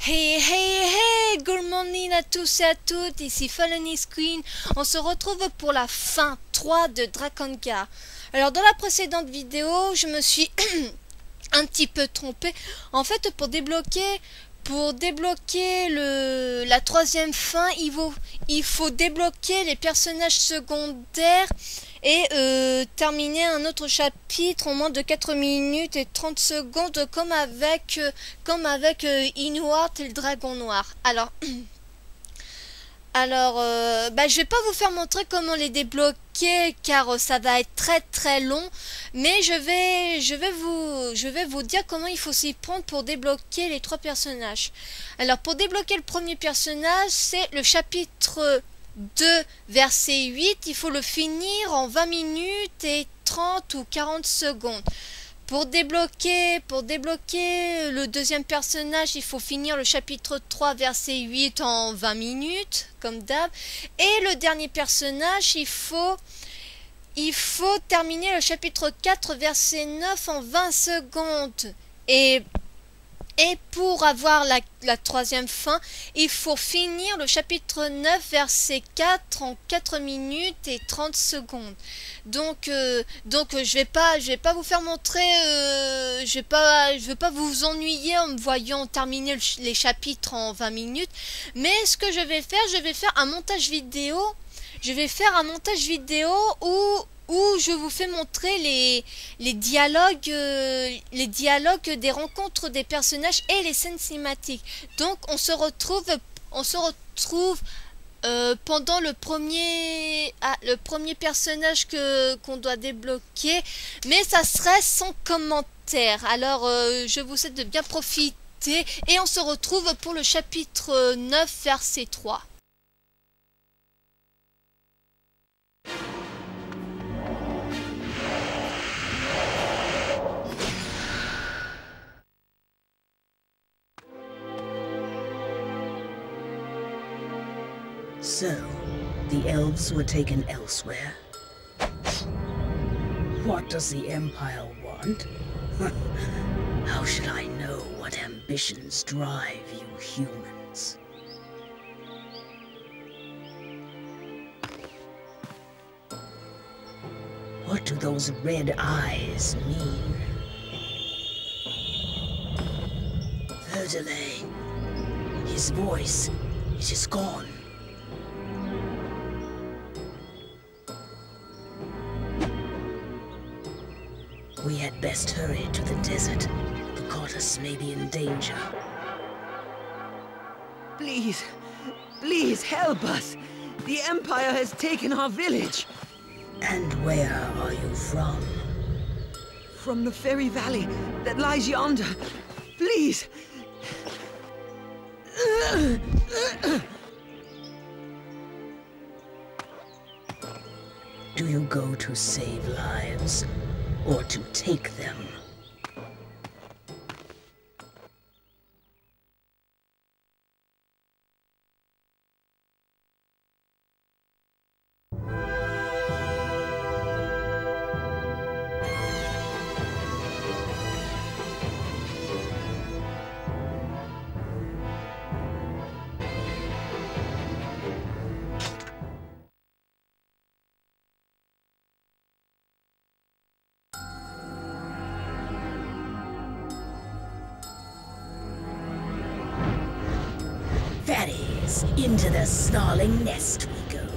Hey hey hey, good morning à tous et à toutes, ici Fallen is Queen. On se retrouve pour la fin 3 de Drakengard. Alors dans la précédente vidéo, je me suis un petit peu trompée. En fait, pour débloquer la troisième fin, il faut débloquer les personnages secondaires et terminer un autre chapitre en moins de 4 minutes et 30 secondes comme avec Inuart et le dragon noir. Alors, je vais pas vous faire montrer comment les débloquer car ça va être très très long, mais je vais vous dire comment il faut s'y prendre pour débloquer les trois personnages. Alors, pour débloquer le premier personnage, c'est le chapitre 2, verset 8. Il faut le finir en 20 minutes et 30 ou 40 secondes. Pour débloquer le deuxième personnage, il faut finir le chapitre 3, verset 8 en 20 minutes, comme d'hab. Et le dernier personnage, il faut terminer le chapitre 4, verset 9 en 20 secondes. Et pour avoir la troisième fin, il faut finir le chapitre 9, verset 4 en 4 minutes et 30 secondes. Donc je vais pas vous faire montrer, je vais pas vous ennuyer en me voyant terminer les chapitres en 20 minutes. Mais ce que je vais faire un montage vidéo. Je vais faire un montage vidéo où je vous fais montrer les dialogues des rencontres des personnages et les scènes cinématiques. Donc on se retrouve pendant le premier personnage qu'on doit débloquer, mais ça serait sans commentaire. Alors je vous souhaite de bien profiter et on se retrouve pour le chapitre 9, verset 3. So, the elves were taken elsewhere? What does the Empire want? How should I know what ambitions drive you humans? What do those red eyes mean? Verdelay. His voice, it is gone. We had best hurry to the desert. The goddess may be in danger. Please, please help us. The Empire has taken our village. And where are you from? From the fairy valley that lies yonder. Please. Do you go to save lives, or to take them? That is, into the snarling nest we go.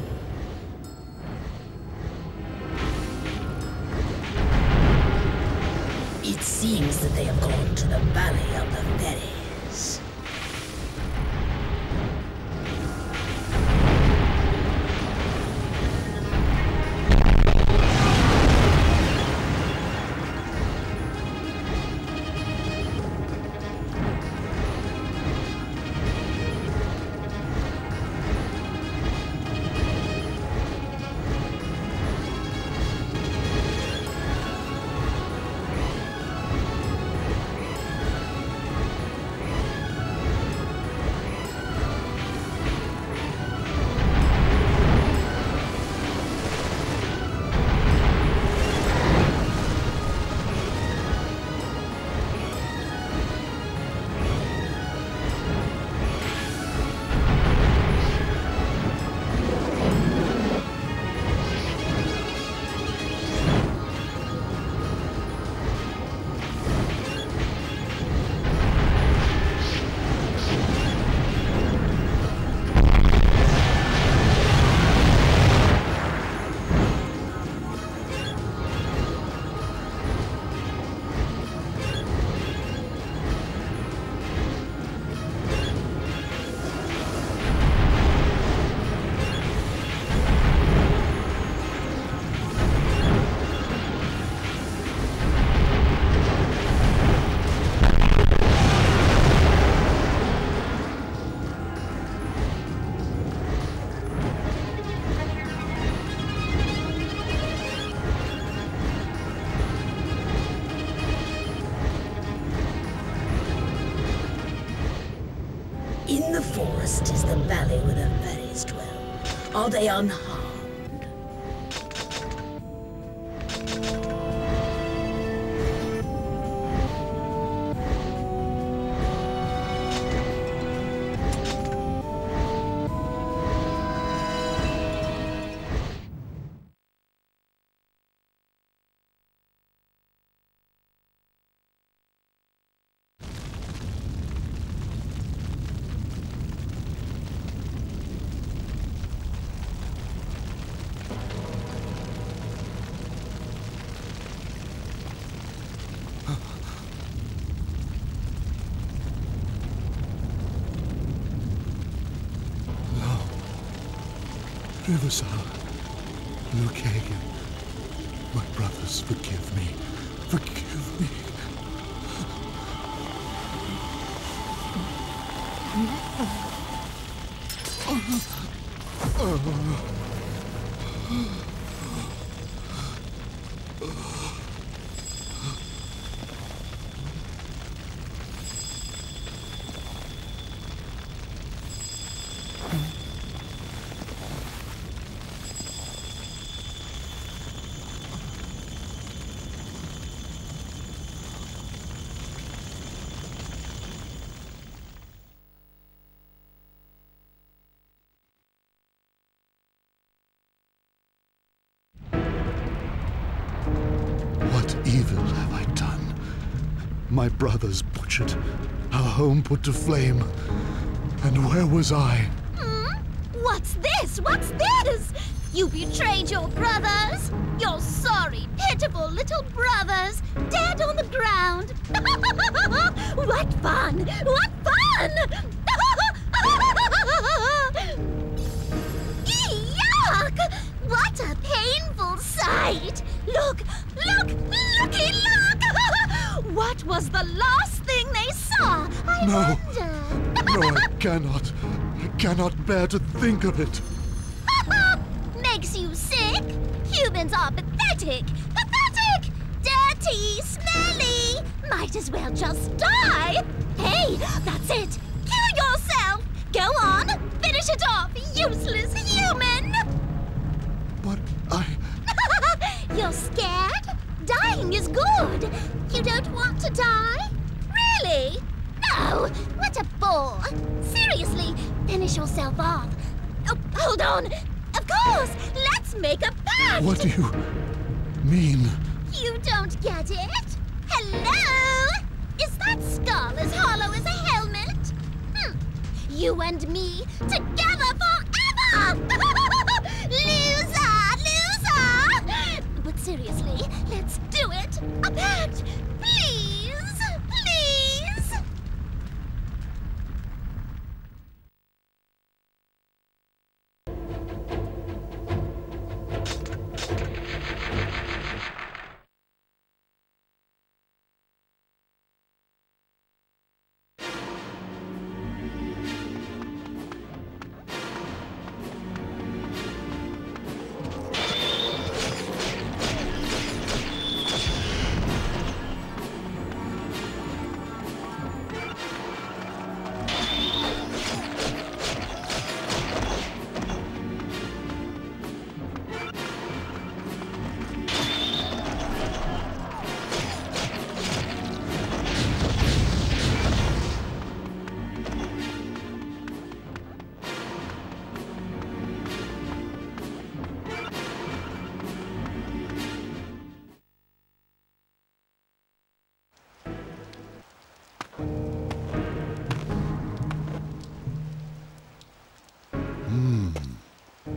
It seems that they have gone to the Valley of the Fairies. the forest is the valley where the fairies dwell. Are they unharmed? Riversal, Luke Hagen, my brothers, forgive me. Forgive me. What evil have I done? My brothers butchered, our home put to flame. And where was I? What's this? What's this? You betrayed your brothers! Your sorry, pitiful little brothers! Dead on the ground! What fun! What fun! Yuck! What a painful sight! Look! Look! Looky, look! What was the last thing they saw? I wonder. No, I cannot. I cannot bear to think of it. Makes you sick? Humans are pathetic! Pathetic! Dirty! Smelly! Might as well just die! Hey, that's it! Kill yourself! Go on! Finish it off, useless human! But I... You're scared? Dying is good! You don't want to die? Really? No! What a bore! Seriously, finish yourself off! Oh, hold on! Of course! Let's make a pact! What do you mean? You don't get it? Hello? Is that skull as hollow as a helmet? You and me, together forever! Loser! Loser! But seriously, let's do it! A pact! Please! Please!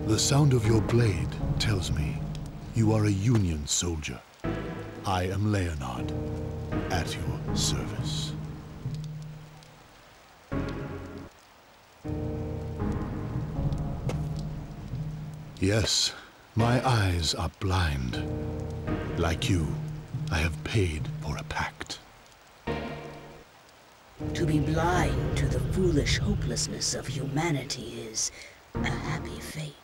The sound of your blade tells me you are a Union soldier. I am Leonard, at your service. Yes, my eyes are blind. Like you, I have paid for a pact. To be blind to the foolish hopelessness of humanity is a happy fate.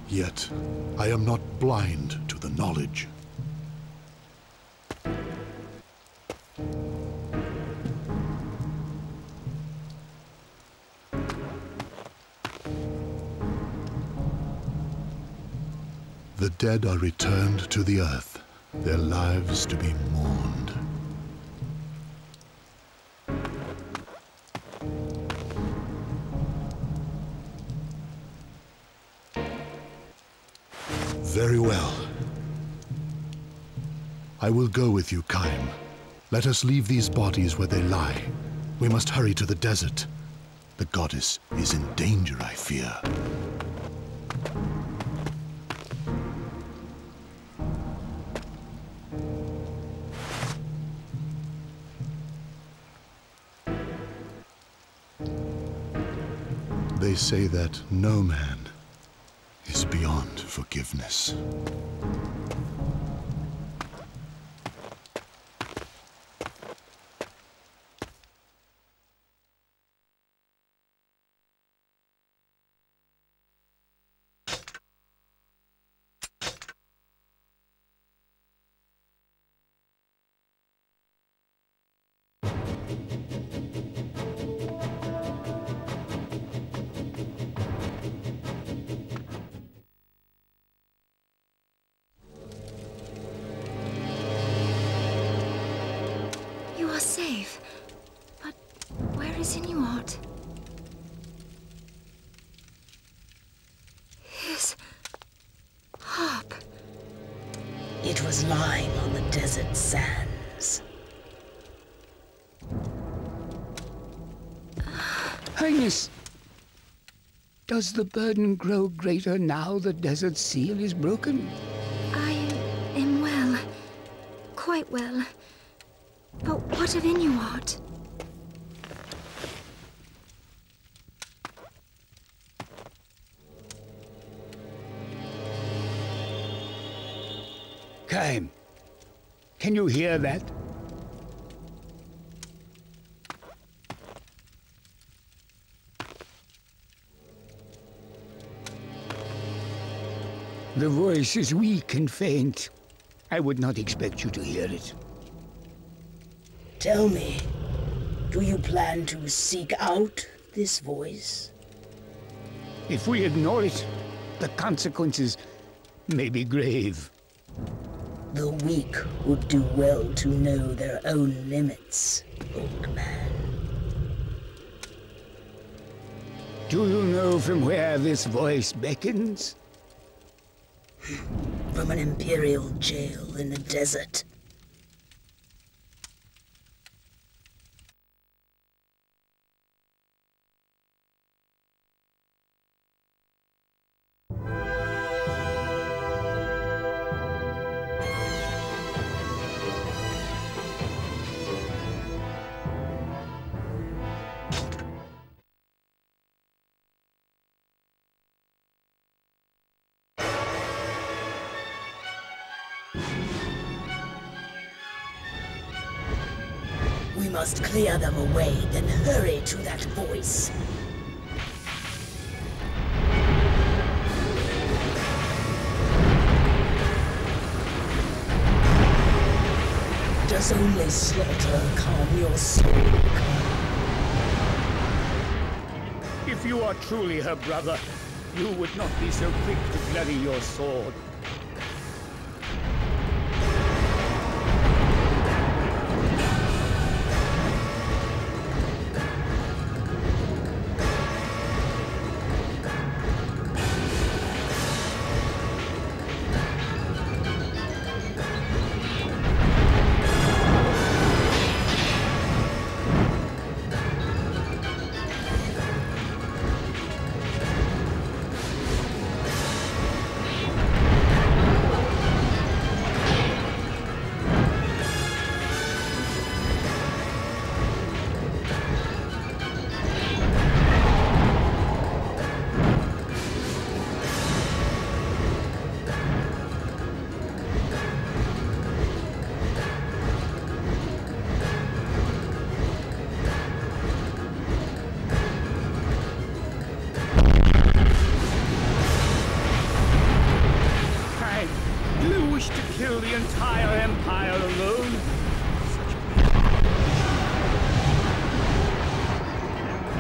Yet, I am not blind to the knowledge. dead are returned to the earth, their lives to be mourned. Very well. I will go with you, Kaim. Let us leave these bodies where they lie. We must hurry to the desert. The goddess is in danger, I fear. They say that no man is beyond forgiveness. You are safe. But where is Inuart? His harp. It was lying on the desert sands. Highness, does the burden grow greater now the desert seal is broken? I am well. Quite well. But what of Inuart? Kaim, can you hear that? The voice is weak and faint. I would not expect you to hear it. Tell me, do you plan to seek out this voice? If we ignore it, the consequences may be grave. The weak would do well to know their own limits, old man. Do you know from where this voice beckons? From an imperial jail in the desert. We must clear them away, then hurry to that voice. Does only slaughter calm your soul? If you are truly her brother, you would not be so quick to bloody your sword. Kill the entire Empire alone?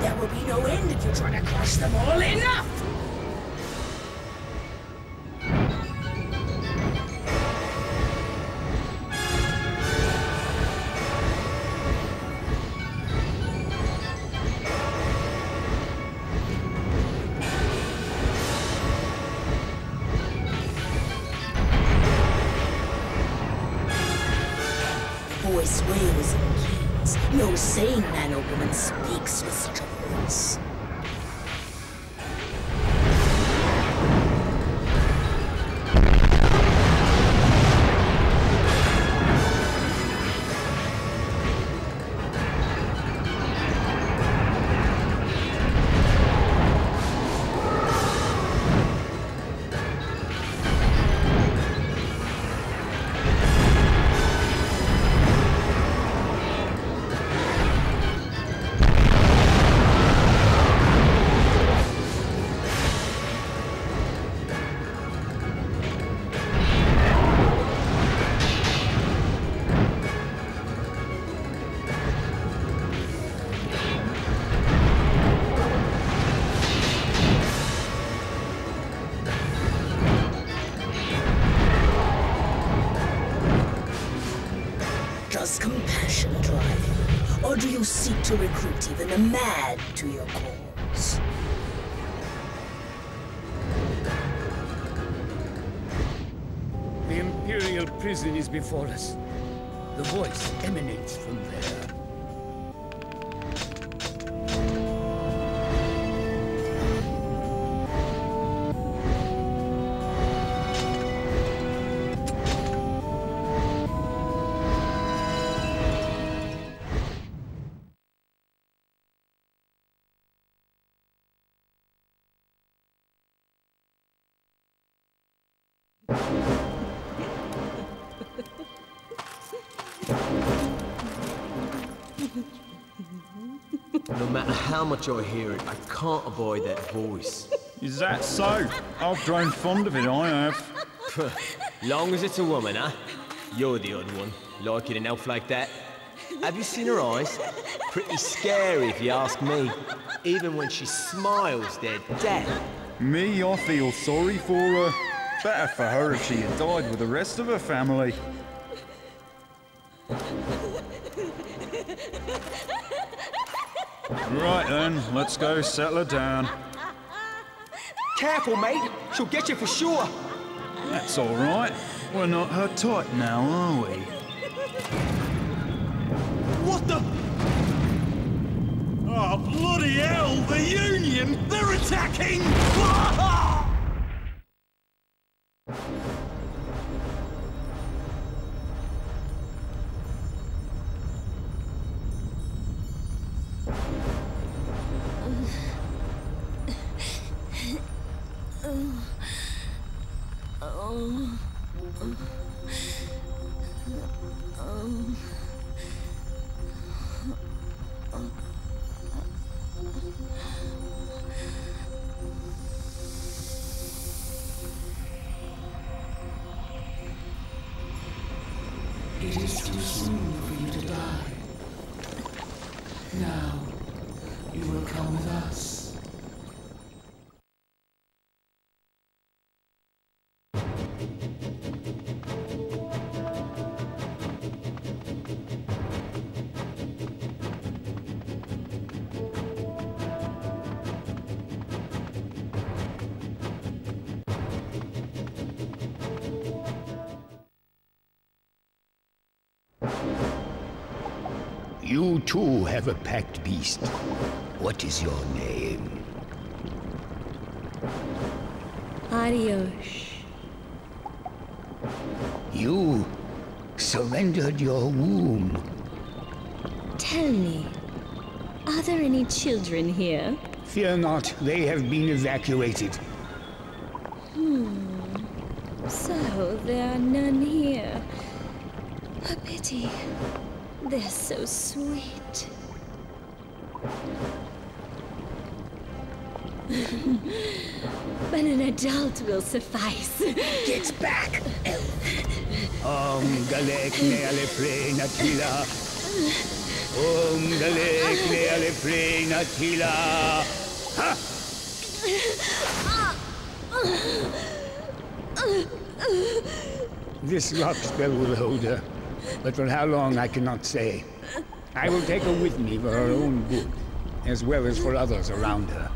There will be no end if you try to crush them all. Enough! voice wails in keys. No sane man or woman speaks with such a voice. Does compassion drive you, or do you seek to recruit even the mad to your cause? The Imperial prison is before us. The voice emanates from there. No matter how much I hear it, I can't avoid that voice. Is that so? I've grown fond of it, I have. Long as it's a woman, huh? You're the odd one, liking an elf like that. Have you seen her eyes? Pretty scary if you ask me. Even when she smiles, they're dead. Me, I feel sorry for her. Better for her if she had died with the rest of her family. Right then, let's go settle her down. Careful, mate. She'll get you for sure. That's all right. We're not her type now, are we? What the? Oh, bloody hell! The Union! They're attacking! It is too soon for you to die. Now, you will come with us. You too have a packed beast. What is your name? Adios. You surrendered your womb. Tell me, are there any children here? Fear not, they have been evacuated. So there are none here. A pity. They're so sweet. But an adult will suffice. Get back, elf! Galek ne ale natila. Galek ne ale natila. Ha! This rock spell will hold her, but for how long I cannot say. I will take her with me for her own good, as well as for others around her.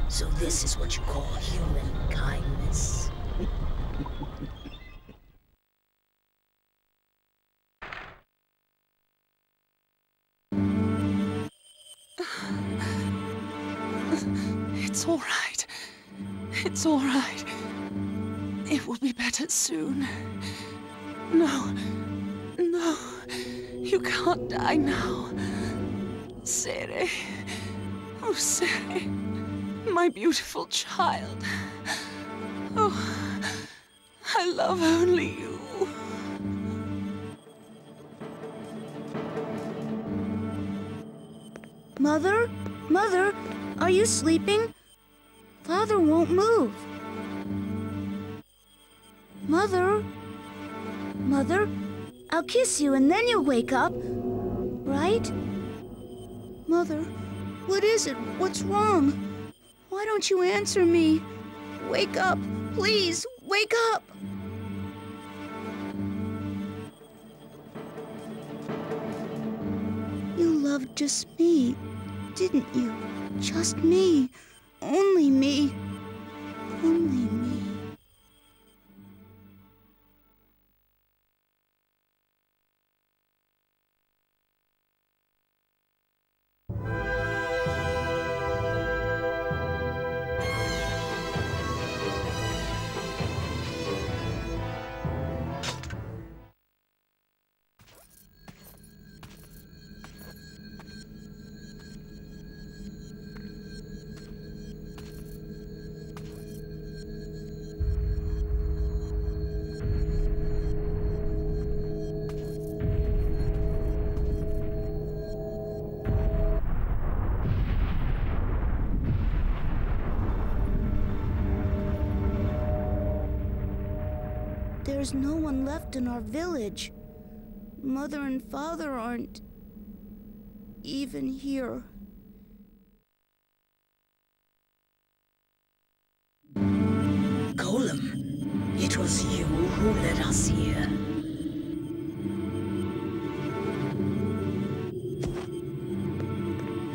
So this is what you call human kindness. It's all right. It's all right. It will be better soon. No. No. You can't die now. Cere. Oh, Cere. My beautiful child. Oh, I love only you. Mother? Mother, are you sleeping? Father won't move. Mother? Mother, I'll kiss you and then you'll wake up, right? Mother, what is it? What's wrong? Why don't you answer me? Wake up, please, wake up! You loved just me, didn't you? Just me. Only me. Only me. There's no one left in our village. Mother and Father aren't even here. Golem, it was you who led us here.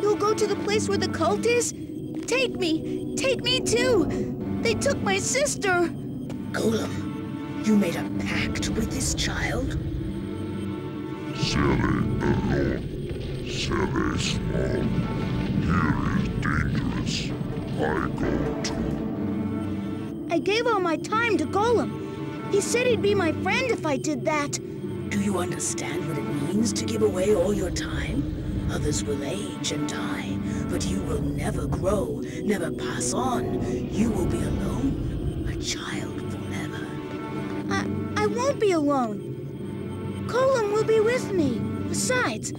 You'll go to the place where the cult is? Take me too! They took my sister! Golem, you made a pact with this child? Cere alone. Cere small. Here is dangerous. I go too. I gave all my time to Golem. He said he'd be my friend if I did that. Do you understand what it means to give away all your time? Others will age and die, but you will never grow, never pass on. You will be alone, a child forever. I won't be alone. Golem will be with me. Besides,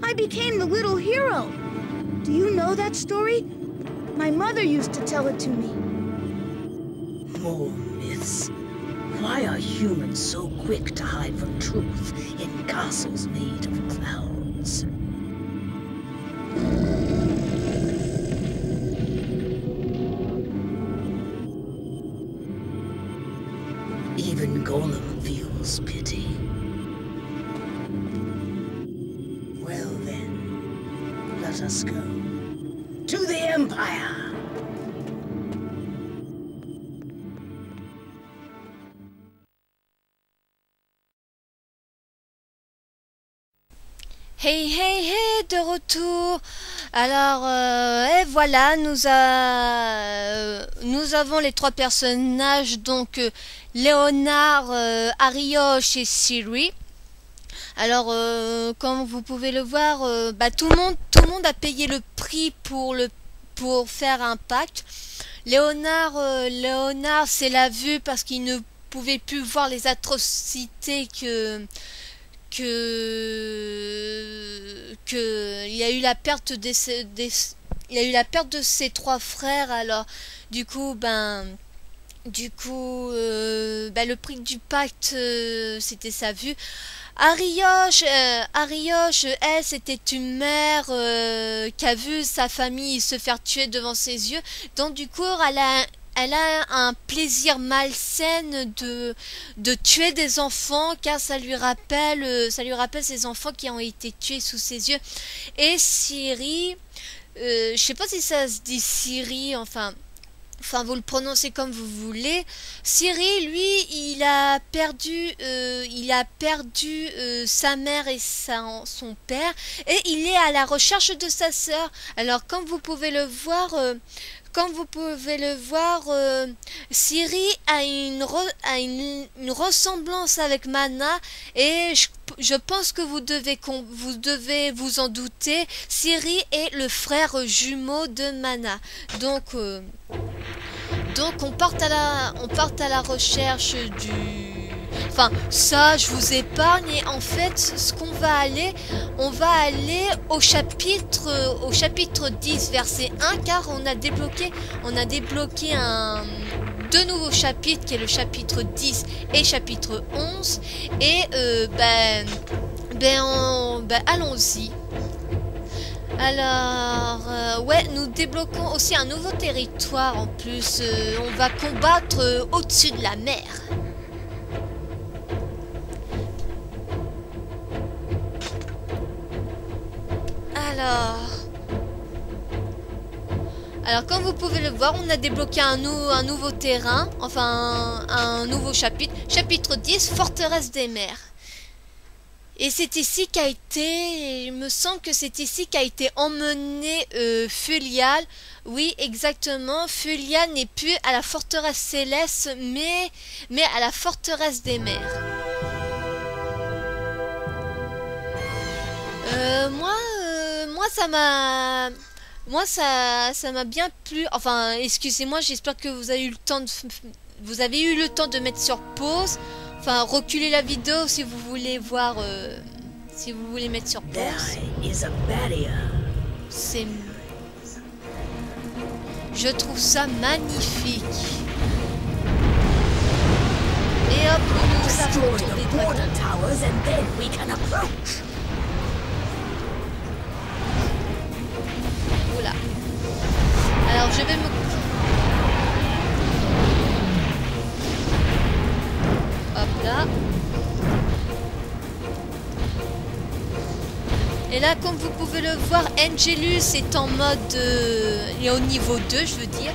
I became the little hero. Do you know that story? My mother used to tell it to me. More myths. Why are humans so quick to hide from truth in castles made of clouds? Even Golem feels pity. Well then, let us go. To the Empire! Hey, hey, hey, de retour. Alors, et voilà, nous avons les trois personnages, donc Léonard, Arioche et Ciri. Alors, comme vous pouvez le voir, tout le monde a payé le prix pour faire un pacte. Léonard, c'est la vue parce qu'il ne pouvait plus voir les atrocités il y a eu la perte de ses trois frères. Alors du coup le prix du pacte, c'était sa vue. Arioche, elle, c'était une mère qui a vu sa famille se faire tuer devant ses yeux. Donc du coup, elle a un plaisir malsain de tuer des enfants, car ça lui rappelle ses enfants qui ont été tués sous ses yeux. Et Ciri, je sais pas si ça se dit Ciri, enfin vous le prononcez comme vous voulez. Ciri, lui, il a perdu sa mère et son père, et il est à la recherche de sa sœur. Alors comme vous pouvez le voir, comme vous pouvez le voir, Ciri a une ressemblance avec Mana, et je pense que vous devez vous en douter. Ciri est le frère jumeau de Mana. Donc on part à la recherche du... Enfin, ça, je vous épargne. Et en fait, ce qu'on va aller... On va aller au chapitre 10, verset 1, car on a débloqué deux nouveaux chapitres, qui est le chapitre 10 et chapitre 11. Et, allons-y. Alors, ouais, nous débloquons aussi un nouveau territoire en plus. On va combattre au-dessus de la mer. Alors, comme vous pouvez le voir, on a débloqué un nouveau terrain, enfin un nouveau chapitre. Chapitre 10, Forteresse des mers. Et c'est ici qu'a été, il me semble que c'est ici qu'a été emmené Fulial. Oui, exactement. Fulial n'est plus à la forteresse céleste, mais à la forteresse des mers. Moi ça m'a bien plu. Enfin, excusez-moi, j'espère que vous avez eu le temps de mettre sur pause. Enfin, reculer la vidéo si vous voulez voir, si vous voulez mettre sur pause. Je trouve ça magnifique. Et hop, nous avons des dragons. Oula. Alors je vais me... Hop là. Et là, comme vous pouvez le voir, Angelus est en mode... il est au niveau 2, je veux dire.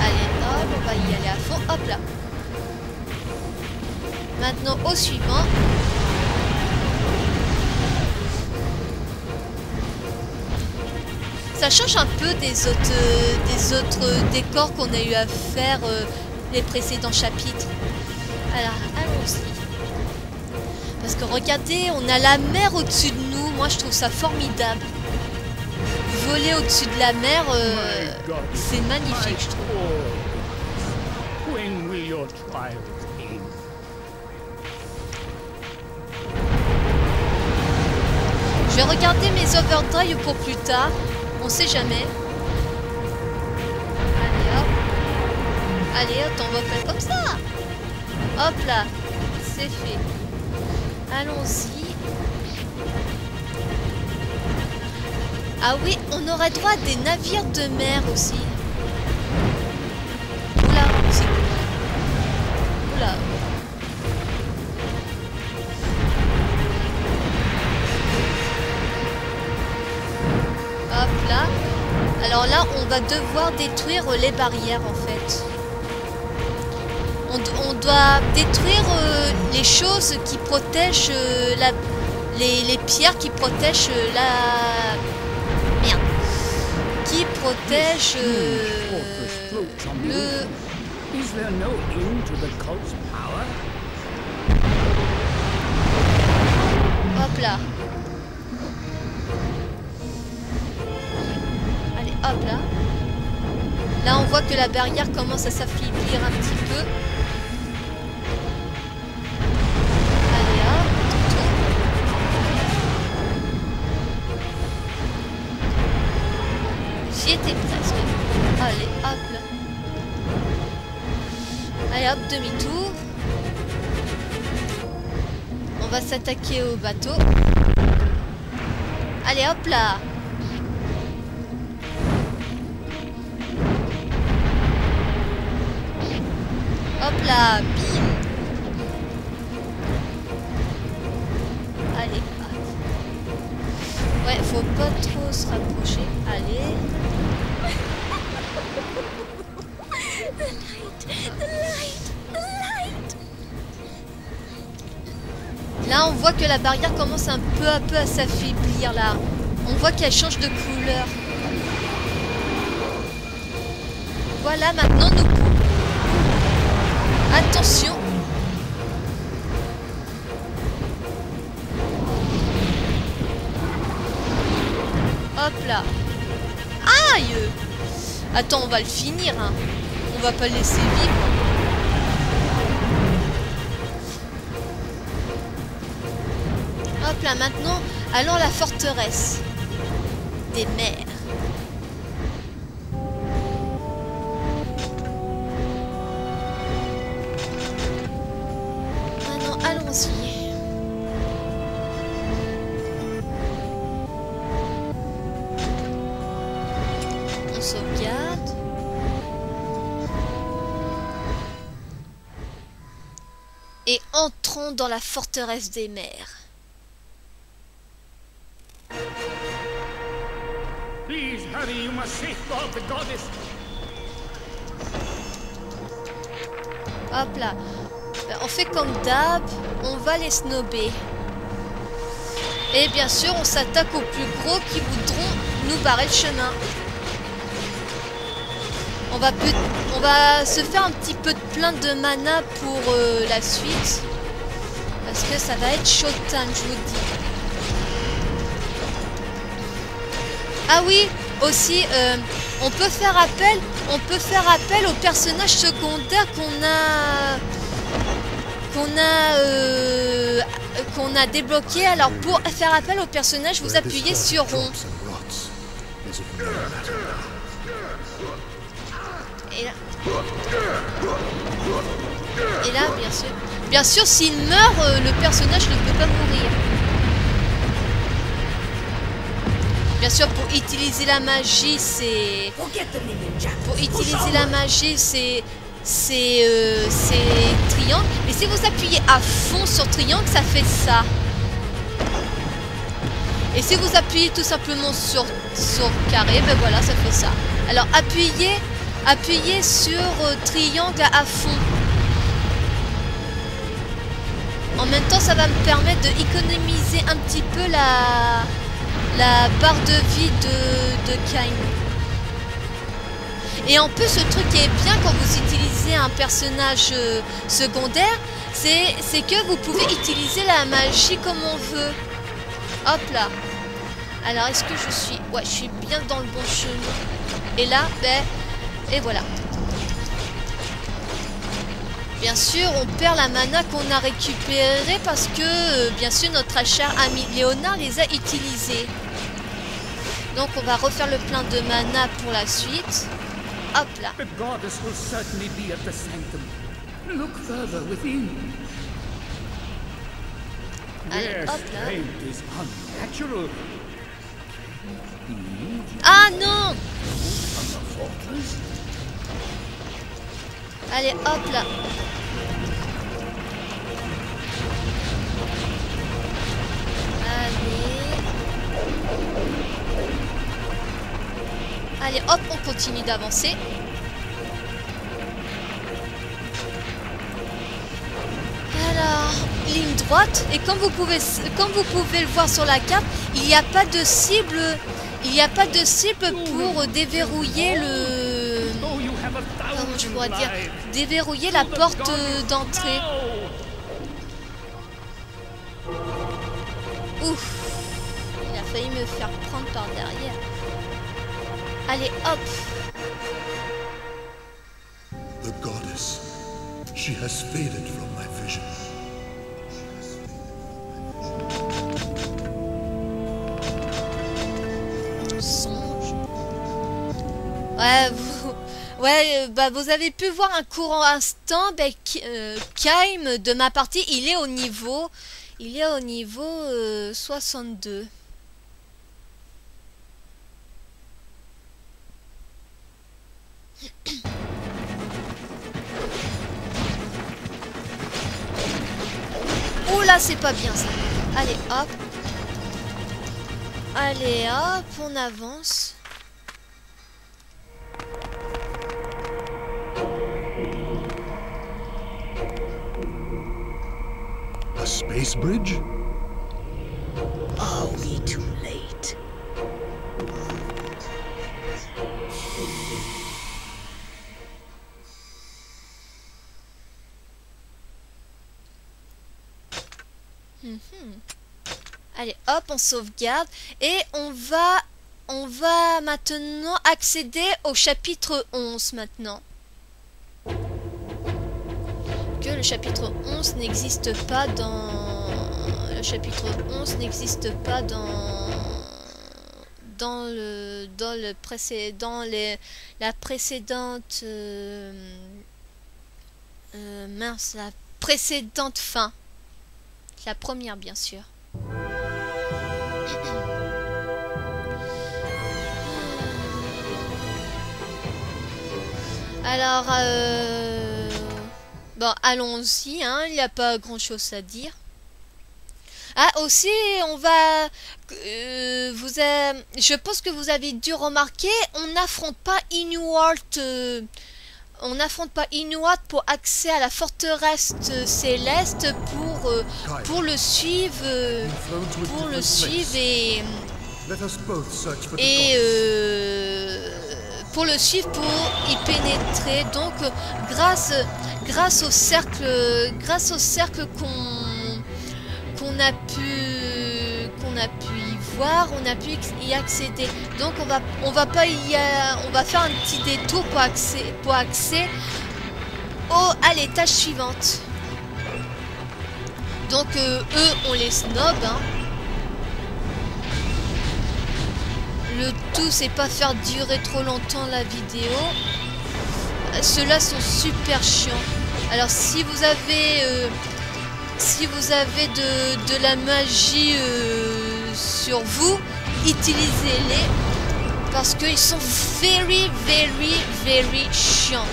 Allez, hop, on va y aller à fond. Hop là. Maintenant, au suivant. Ça change un peu des autres décors qu'on a eu à faire les précédents chapitres. Alors, allons-y. Parce que regardez, on a la mer au-dessus de nous. Moi, je trouve ça formidable. Voler au-dessus de la mer, c'est magnifique, je trouve. Je vais regarder mes overdrive pour plus tard. On sait jamais. Allez hop. Allez hop, on va faire comme ça. Hop là. C'est fait. Allons-y. Ah oui, on aurait droit à des navires de mer aussi. Oula, c'est cool. Oula. Hop là. Alors là, on va devoir détruire les barrières en fait. On doit détruire les choses qui protègent les pierres qui protègent la... Merde. Qui protègent le... Hop là. Allez, hop là. Là, on voit que la barrière commence à s'affaiblir un petit peu. Allez, hop. J'y étais presque. Allez, hop là. Allez, hop, demi-tour. On va s'attaquer au bateau. Allez, hop là. Hop là, bim. Allez, hop. Ouais, faut pas trop se rapprocher. Allez. The light. Là, on voit que la barrière commence un peu à s'affaiblir là. On voit qu'elle change de couleur. voilà, maintenant nous pouvons... Attention. Hop là. Aïe! Attends, on va le finir, hein. On va pas le laisser vivre. Hop là, maintenant, allons à la forteresse des mers. Maintenant, allons-y. On sauvegarde. Et entrons dans la forteresse des mers. Please hurry, you must safeguard the goddess. Hop là. On fait comme d'hab, on va les snobber. Et bien sûr, on s'attaque aux plus gros qui voudront nous barrer le chemin. On va se faire un petit peu de plein de mana pour la suite. Parce que ça va être showtime, je vous dis. Ah oui, aussi, on peut faire appel aux personnages secondaires qu'on a débloqués. Alors pour faire appel aux personnages, vous appuyez sur rond. Et là, bien sûr, s'il meurt, le personnage ne peut pas mourir. Bien sûr, pour utiliser la magie, c'est... c'est triangle. Mais si vous appuyez à fond sur triangle, ça fait ça. Et si vous appuyez tout simplement sur carré, ben voilà, ça fait ça. Alors appuyez sur triangle à fond. En même temps, ça va me permettre d'économiser un petit peu la barre de vie de Kaim. Et en plus, le truc qui est bien quand vous utilisez un personnage secondaire, c'est que vous pouvez utiliser la magie comme on veut. Hop là. Alors, est-ce que je suis... Ouais, je suis bien dans le bon chemin. Et là, ben... Et voilà. Bien sûr, on perd la mana qu'on a récupérée parce que, bien sûr, notre cher ami Léonard les a utilisés. Donc, on va refaire le plein de mana pour la suite. Hop là. The goddess will certainly be at the sanctum. Look further within. Allez, hop là. Is unnatural. Ah non! Allez, hop là. Allez, hop, on continue d'avancer. Alors, ligne droite. Et comme vous pouvez le voir sur la carte, il n'y a pas de cible. Il n'y a pas de cible pour déverrouiller le... Comment je pourrais dire? Déverrouiller la porte d'entrée. Ouf. Il a failli me faire prendre par derrière. Allez, hop. The goddess. She has faded from my vision. Songe. Ouais, bah vous avez pu voir un court instant. Bah, Kaim de ma partie, il est au niveau 62. Oh là, c'est pas bien ça. Allez, hop. Allez, hop, on avance. A space bridge? Are we too late? Allez, hop, on sauvegarde. Et on va maintenant accéder au chapitre 11 maintenant. Que le chapitre 11 n'existe pas dans... Le chapitre 11 n'existe pas la précédente... mince, la précédente fin. La première, bien sûr. Alors, bon, allons-y, hein, il n'y a pas grand-chose à dire. Ah, aussi, on va... je pense que vous avez dû remarquer, on n'affronte pas Inuart... on n'affronte pas Inuart pour accès à la forteresse céleste pour le suivre pour le suivre pour y pénétrer. Donc grâce au cercle qu'on a pu y voir, on a pu y accéder. Donc on va faire un petit détour pour accéder à l'étage suivante. Donc eux on les snob, hein. Le tout c'est pas faire durer trop longtemps la vidéo. Ceux-là sont super chiants. Alors si vous avez de la magie sur vous, utilisez-les parce qu'ils sont very chiants.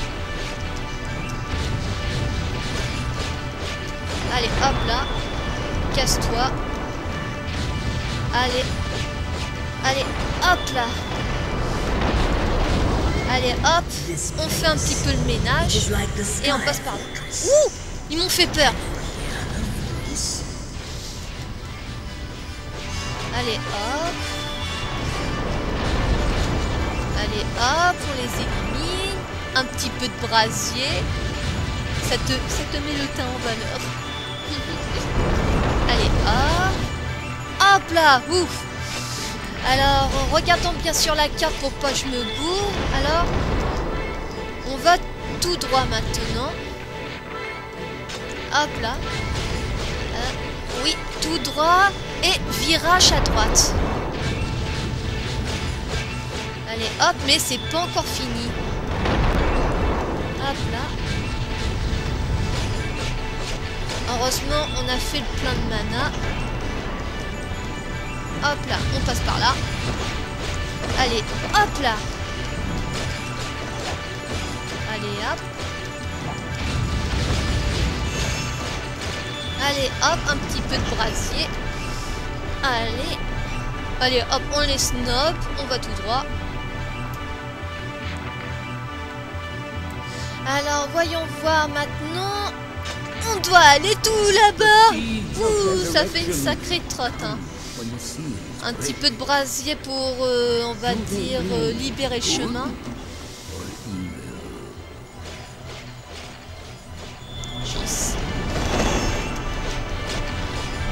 Allez, hop là, casse-toi. Allez, hop là. Allez, hop, on fait un petit peu le ménage et on passe par là. Ouh, ils m'ont fait peur. Allez, hop. Allez, hop, on les élimine. Un petit peu de brasier. Ça te met le teint en valeur. Allez, hop. Hop là, ouf. Alors, regardons bien sur la carte pour pas que je me gourre. Alors, on va tout droit maintenant. Hop là. Oui, tout droit et virage à droite. Allez, hop, mais c'est pas encore fini. Hop là. Heureusement, on a fait le plein de mana. Hop là, on passe par là. Allez, hop là. Allez, hop. Allez, hop, un petit peu de brasier. Allez, hop, on les snob. On va tout droit. Alors, voyons voir maintenant. On doit aller tout là-bas. Ouh, ça fait une sacrée trotte, hein. Un petit peu de brasier pour, on va dire, libérer le chemin. Chance.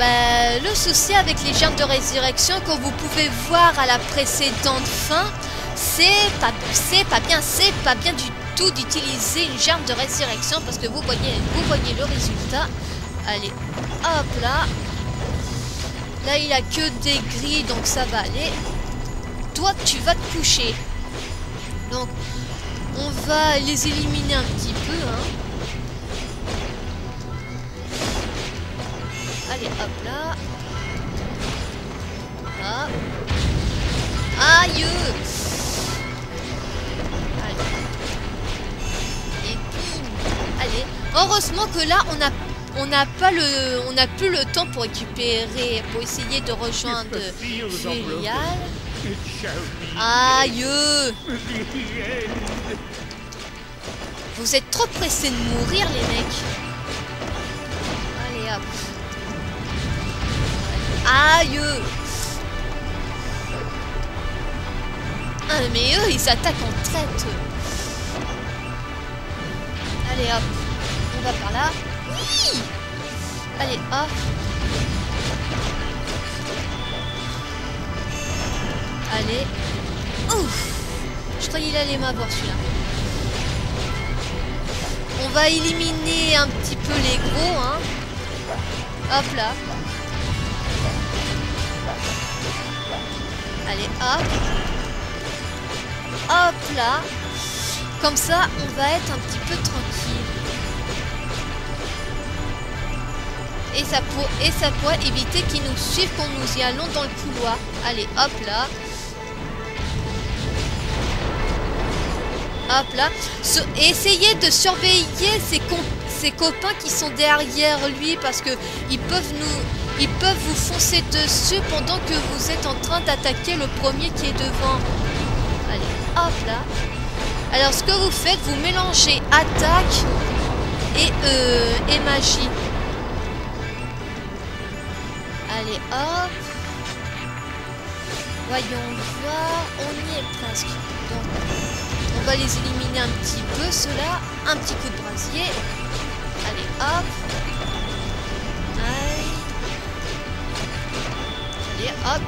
Bah, le souci avec les germes de résurrection, comme vous pouvez voir à la précédente fin, c'est pas bien du tout d'utiliser une germe de résurrection parce que vous voyez le résultat. Allez, hop là. Là, il a que des gris, donc ça va aller. Toi, tu vas te coucher. Donc, on va les éliminer un petit peu, hein. Allez, hop là. Hop. Aïe! Allez. Et puis, allez. Heureusement que là, on n'a plus le temps pour récupérer, pour essayer de rejoindre Felial. Aïe! Vous êtes trop pressés de mourir, les mecs. Allez, hop. Aïe! Ah, mais eux, ils attaquent en traite. Allez, hop. On va par là. Oui! Allez, hop. Allez. Ouf. Je croyais qu'il allait m'avoir celui-là. On va éliminer un petit peu les gros, hein. Hop là. Allez, hop. Hop là. Comme ça, on va être un petit peu tranquille. Et ça pourrait éviter qu'ils nous suivent quand nous y allons dans le couloir. Allez, hop là. Hop là. Essayez de surveiller ses copains qui sont derrière lui parce que ils peuvent vous foncer dessus pendant que vous êtes en train d'attaquer le premier qui est devant. Allez, hop là. Alors ce que vous faites, vous mélangez attaque et magie. Allez, hop. Voyons voir. On y est presque. Donc, on va les éliminer un petit peu, ceux-là. Un petit coup de brasier. Allez, hop. Allez, hop.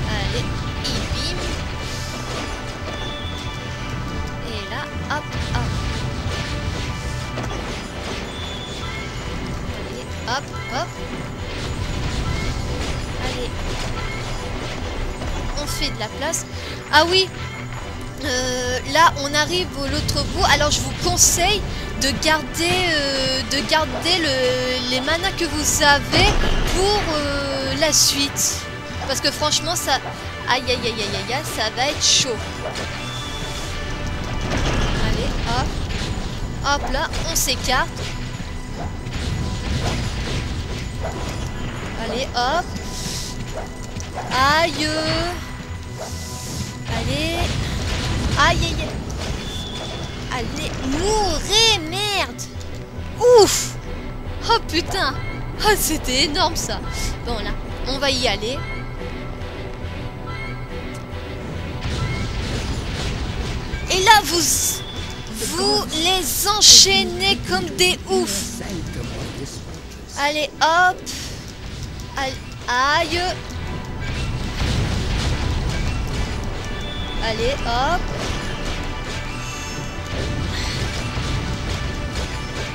Allez, et bim. Et là, hop, hop. Allez, hop, hop. Allez. On fait de la place. Ah oui. Là, on arrive au l'autre bout. Alors, je vous conseille de garder les manas que vous avez pour la suite. Parce que franchement, ça... Aïe, aïe, aïe, aïe, aïe, ça va être chaud. Allez, hop. Hop là, on s'écarte. Allez, hop. Aïe. Allez. Aïe, aïe, aïe. Allez, mourrez, merde. Ouf. Oh putain. Oh, c'était énorme ça. Bon là, on va y aller. Et là, vous les enchaînez comme des oufs. Allez, hop. Aïe. Allez, hop.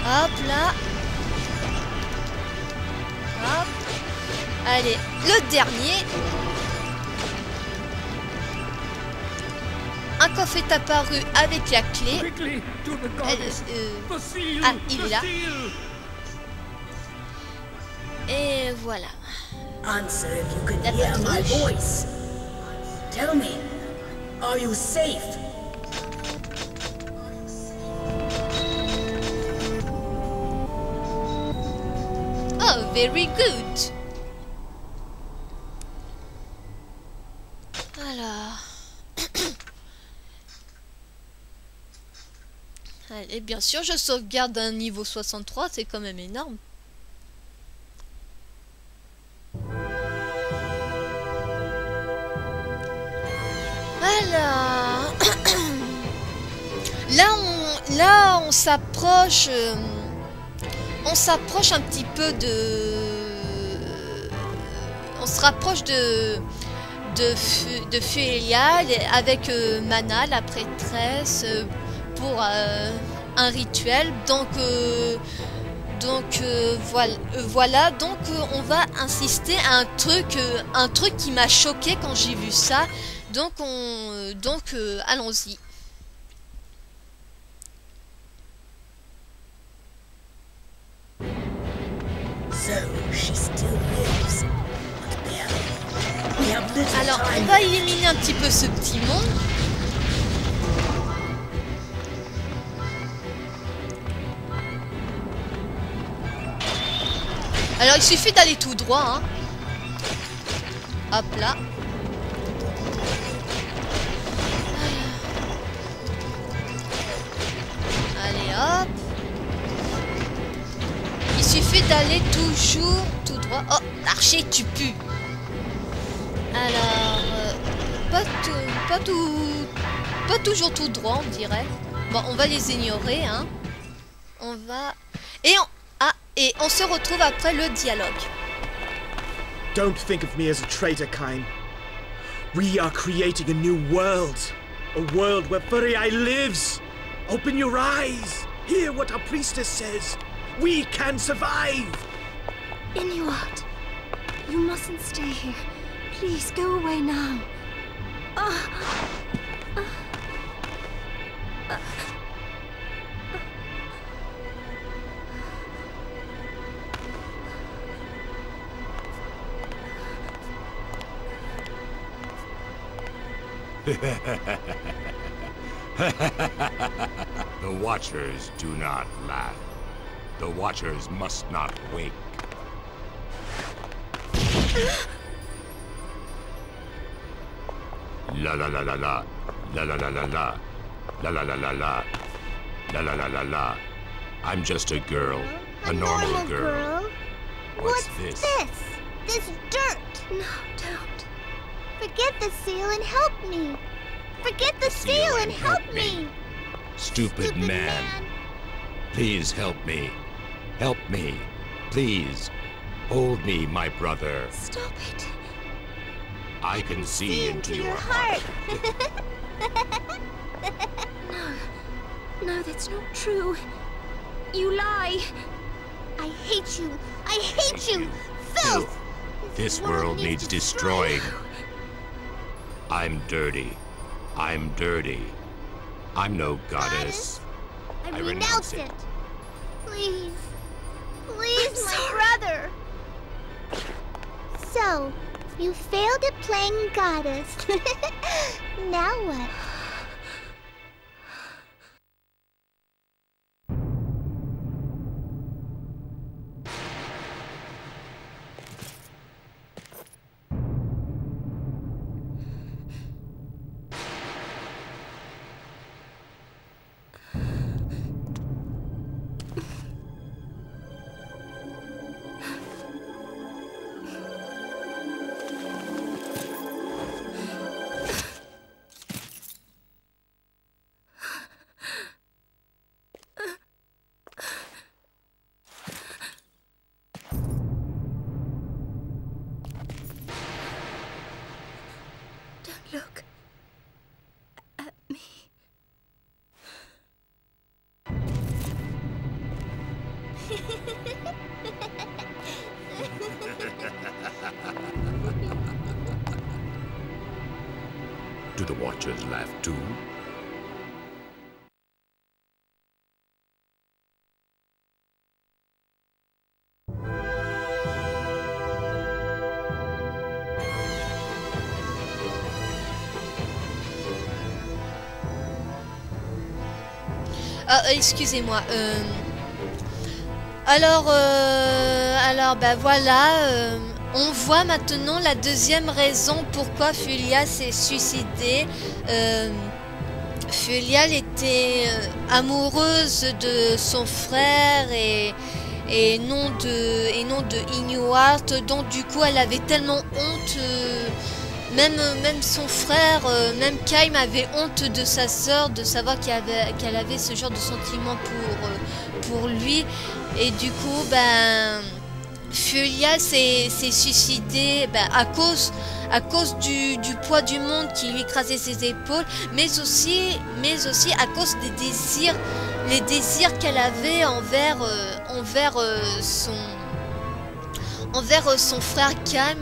Hop là. Hop. Allez, le dernier. Un coffre est apparu avec la clé. Ah, il est là. Et voilà. Answer if you can hear my voice. Tell me, are you safe? Oh, very good. Alors. Allez, bien sûr, je sauvegarde un niveau 63, c'est quand même énorme. Alors. Là, on s'approche. On s'approche un petit peu de... On se rapproche de Fuelia avec Mana, la prêtresse, pour un rituel. Donc voilà. Donc on va insister à un truc qui m'a choqué quand j'ai vu ça. Donc allons-y. Alors, on va éliminer un petit peu ce petit monde. Alors, il suffit d'aller tout droit, hein. Hop là. Allez, hop. Il suffit d'aller toujours tout droit. Oh, l'archer, tu pues. Alors, pas toujours tout droit, on dirait. Bon, on va les ignorer, hein. On va... Et on se retrouve après le dialogue. Don't think of me as a traitor, Kain. We are creating a new world. A world where Furiae lives. Open your eyes. Hear what our priestess says. We can survive. Inuart, you mustn't stay here. Please, go away now. The Watchers do not laugh. The Watchers must not wake. La la la la la, la la la la la, la la la la la, la la la la la. I'm just a girl, a normal girl. What's this? This dirt. No, don't. Forget the seal and help me. Forget the seal and help me. Stupid man. Please help me. Help me. Please. Hold me, my brother. Stop it. I can see into your heart. No, that's not true. You lie. I hate you. I hate you. Filth. This world needs destroying. I'm dirty. I'm dirty. I'm no goddess. I renounce it. Please. Please, my brother. So, you failed at playing goddess. Now what? Look at me. Do the Watchers laugh too? Excusez-moi. Alors, bah voilà. On voit maintenant la deuxième raison pourquoi Fulia s'est suicidée. Fulia était amoureuse de son frère et non de Inuart. Donc du coup, elle avait tellement honte. Même son frère, même Kaim avait honte de sa sœur, de savoir qu'elle avait ce genre de sentiment pour lui. Et du coup, ben, Fulia s'est suicidée à cause du poids du monde qui lui écrasait ses épaules, mais aussi à cause des désirs qu'elle avait envers son frère Kaim.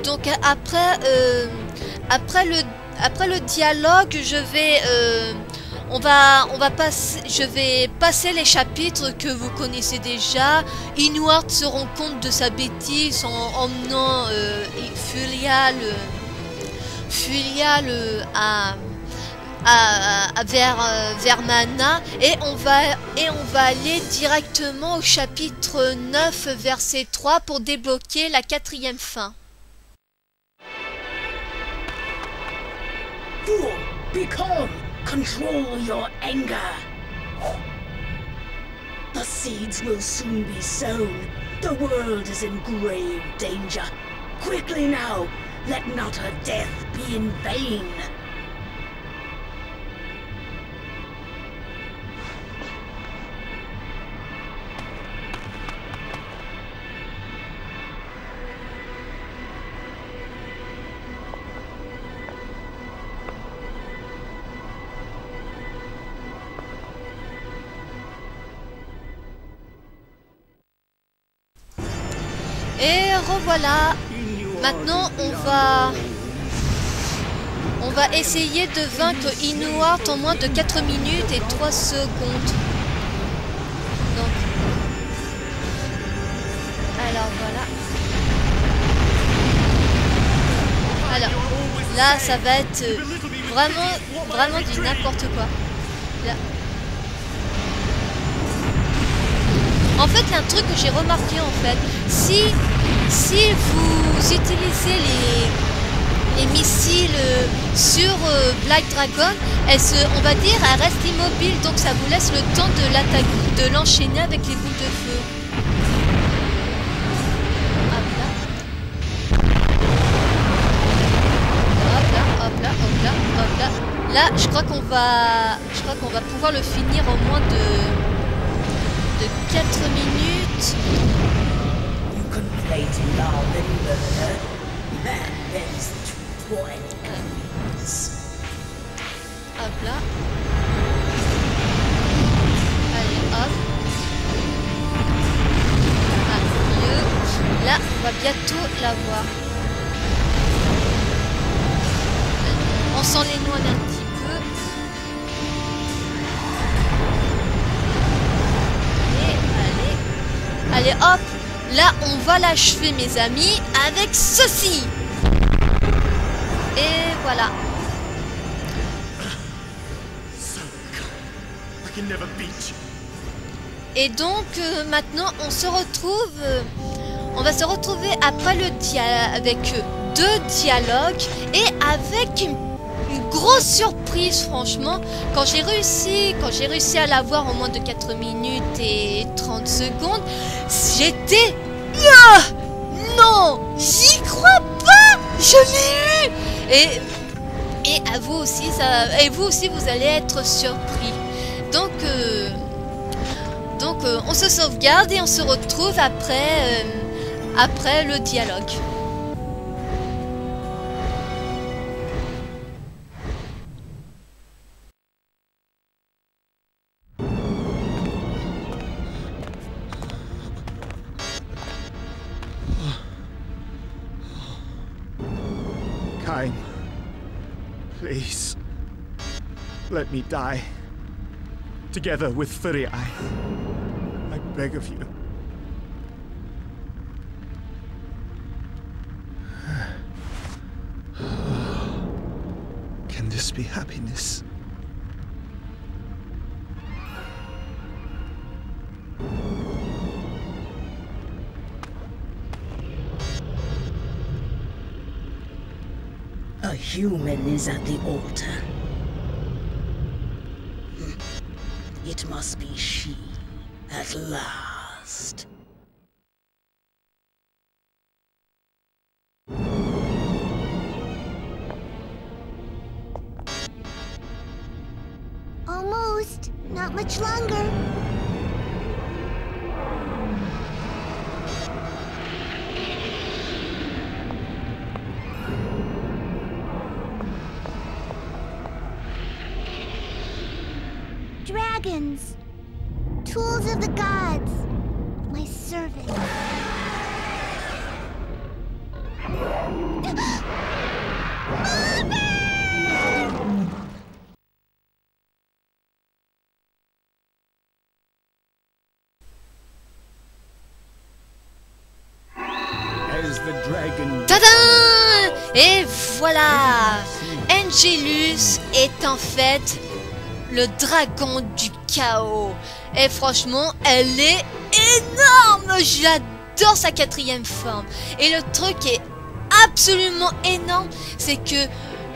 Donc après le dialogue, je vais passer les chapitres que vous connaissez déjà. Inuart se rend compte de sa bêtise en emmenant Fulia vers Mana, et on va aller directement au chapitre 9 verset 3 pour débloquer la 4e fin. Fool, be calm. Control your anger. The seeds will soon be sown. The world is in grave danger. Quickly now, let not her death be in vain. Et revoilà. Maintenant, on va essayer de vaincre Inuart en moins de 4 minutes et 3 secondes. Donc, alors voilà. Alors, là, ça va être vraiment du n'importe quoi. Là. En fait, il y a un truc que j'ai remarqué en fait. Si vous utilisez les missiles sur Black Dragon, on va dire, elle reste immobile, donc ça vous laisse le temps de l'enchaîner avec les boules de feu. Hop là. Hop là, hop là, hop là, hop là. Là, je crois qu'on va pouvoir le finir en moins de 4 minutes. You can play to love and murder. Man bends to points. Hop là. Allez, hop. Ah, mieux. Là, on va bientôt l'avoir. On s'en éloigne un petit peu. Allez, hop. Là, on va l'achever, mes amis, avec ceci. Et voilà. Et donc, maintenant, on va se retrouver après avec 2 dialogues et avec une grosse surprise, franchement. Quand j'ai réussi à l'avoir en moins de 4 minutes et 30 secondes, j'étais... Non, j'y crois pas. Je l'ai eu. Et à vous aussi, vous allez être surpris. Donc on se sauvegarde et on se retrouve après le dialogue. Kain, please, let me die, together with Furiai. I beg of you. Can this be happiness? A human is at the altar. It must be she, at last. Almost. Not much longer. Dragons. Tools of the gods. My servant. Tadam! Et voilà! Angelus est en fait le dragon du chaos. Et franchement, elle est énorme! J'adore sa 4e forme. Et le truc est absolument énorme, c'est que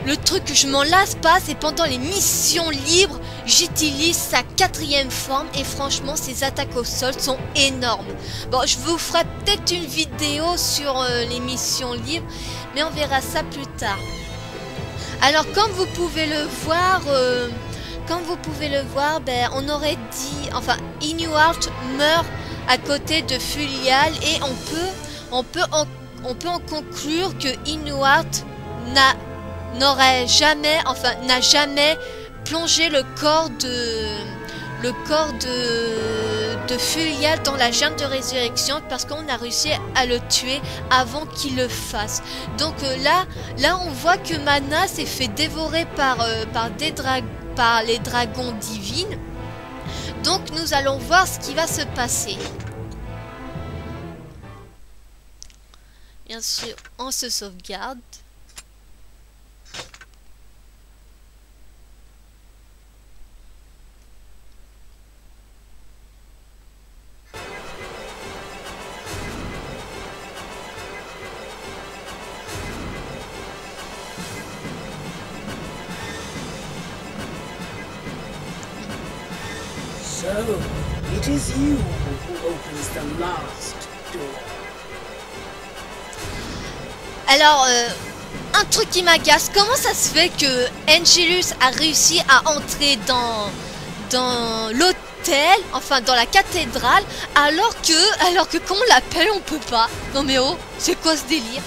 le truc que je m'en lasse pas, c'est pendant les missions libres, j'utilise sa 4e forme et franchement, ses attaques au sol sont énormes. Bon, je vous ferai peut-être une vidéo sur les missions libres, mais on verra ça plus tard. Alors, comme vous pouvez le voir, ben, on aurait dit, enfin, Inuart meurt à côté de Fulial et on peut en conclure que Inuart n'a jamais plongé le corps de Furiel dans la jungle de résurrection parce qu'on a réussi à le tuer avant qu'il le fasse. Donc là on voit que Mana s'est fait dévorer par les dragons divines. Donc nous allons voir ce qui va se passer. Bien sûr, on se sauvegarde. So, it is you who opens the last door. Alors, un truc qui m'agace, comment ça se fait que Angelus a réussi à entrer dans l'hôtel, enfin dans la cathédrale, alors que quand on l'appelle, on peut pas. Non mais oh, c'est quoi ce délire?